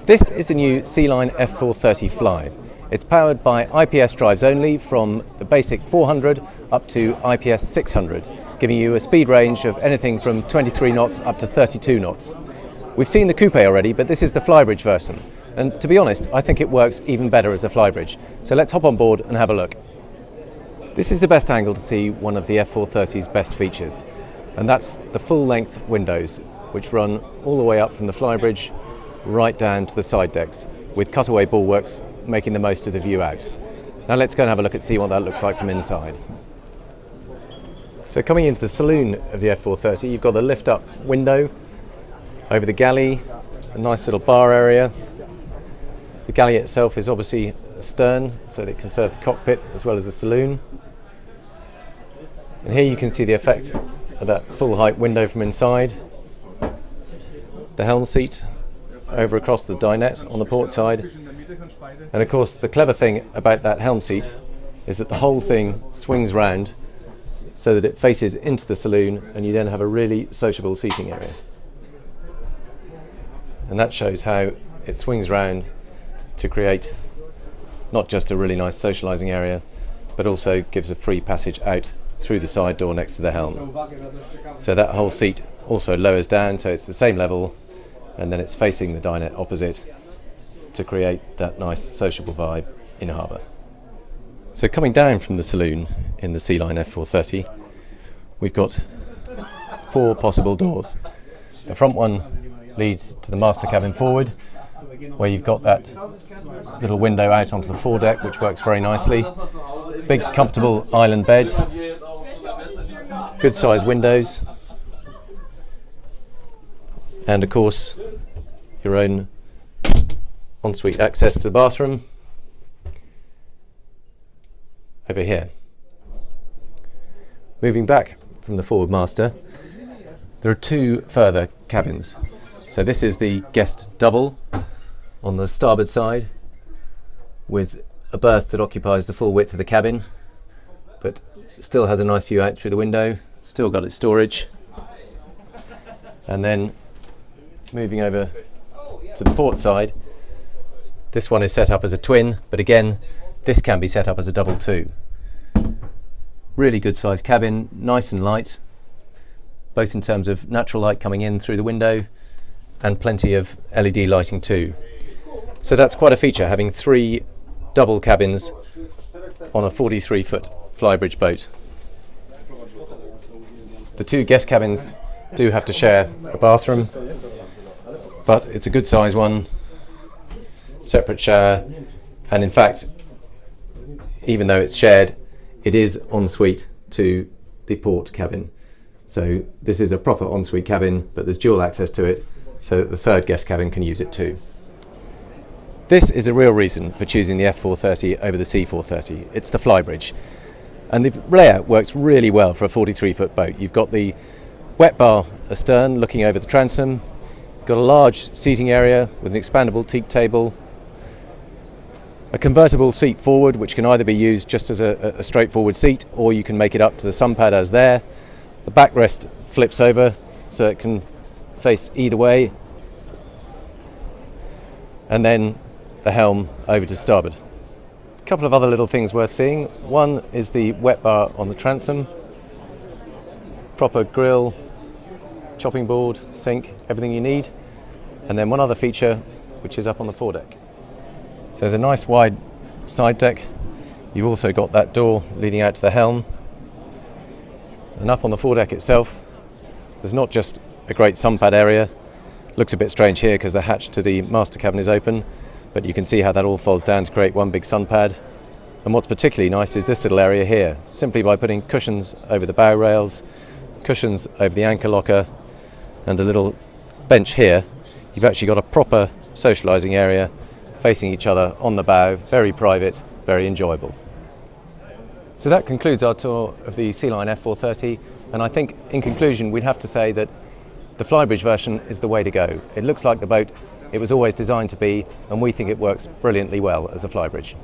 This is a new Sealine F430 Fly. It's powered by IPS drives only from the basic 400 up to IPS 600, giving you a speed range of anything from 23 knots up to 32 knots. We've seen the coupe already, but this is the Flybridge version. And to be honest, I think it works even better as a Flybridge. So let's hop on board and have a look. This is the best angle to see one of the F430's best features, and that's the full-length windows, which run all the way up from the Flybridge right down to the side decks, with cutaway bulwarks making the most of the view out. Now let's go and have a look and see what that looks like from inside. So coming into the saloon of the F430, you've got the lift-up window over the galley, a nice little bar area. The galley itself is obviously astern, so that it can serve the cockpit as well as the saloon. And here you can see the effect of that full-height window from inside. The helm seat over across the dinette on the port side. And of course the clever thing about that helm seat is that the whole thing swings round so that it faces into the saloon, and you then have a really sociable seating area. And that shows how it swings round to create not just a really nice socialising area, but also gives a free passage out through the side door next to the helm. So that whole seat also lowers down, so it's the same level, and then it's facing the dinette opposite to create that nice sociable vibe in harbour. So coming down from the saloon in the Sealine F430, we've got 4 possible doors. The front one leads to the master cabin forward, where you've got that little window out onto the foredeck, which works very nicely. Big comfortable island bed, good sized windows, and of course your own ensuite access to the bathroom over here. Moving back from the forward master, there are 2 further cabins. So this is the guest double on the starboard side, with a berth that occupies the full width of the cabin, but still has a nice view out through the window, still got its storage. And then moving over to the port side, this one is set up as a twin, but again this can be set up as a double too. Really good sized cabin, nice and light, both in terms of natural light coming in through the window and plenty of LED lighting too. So that's quite a feature, having 3 double cabins on a 43-foot Flybridge boat. The 2 guest cabins do have to share a bathroom, but it's a good size one, separate shower, and in fact, even though it's shared, it is ensuite to the port cabin. So this is a proper ensuite cabin, but there's dual access to it, so that the 3rd guest cabin can use it too. This is a real reason for choosing the F430 over the C430. It's the Flybridge. And the layout works really well for a 43-foot boat. You've got the wet bar astern looking over the transom. You've got a large seating area with an expandable teak table. A convertible seat forward, which can either be used just as a straightforward seat, or you can make it up to the sunpad as there. The backrest flips over so it can face either way. And then the helm over to starboard. A couple of other little things worth seeing. One is the wet bar on the transom. Proper grill, chopping board, sink, everything you need. And then one other feature, which is up on the foredeck. So there's a nice wide side deck. You've also got that door leading out to the helm. And up on the foredeck itself, there's not just a great sunpad area. Looks a bit strange here because the hatch to the master cabin is open, but you can see how that all folds down to create one big sunpad. And what's particularly nice is this little area here. Simply by putting cushions over the bow rails, cushions over the anchor locker, and a little bench here, you've actually got a proper socialising area facing each other on the bow, very private, very enjoyable. So that concludes our tour of the Sealine F430, and I think in conclusion we'd have to say that the Flybridge version is the way to go. It looks like the boat it was always designed to be, and we think it works brilliantly well as a Flybridge.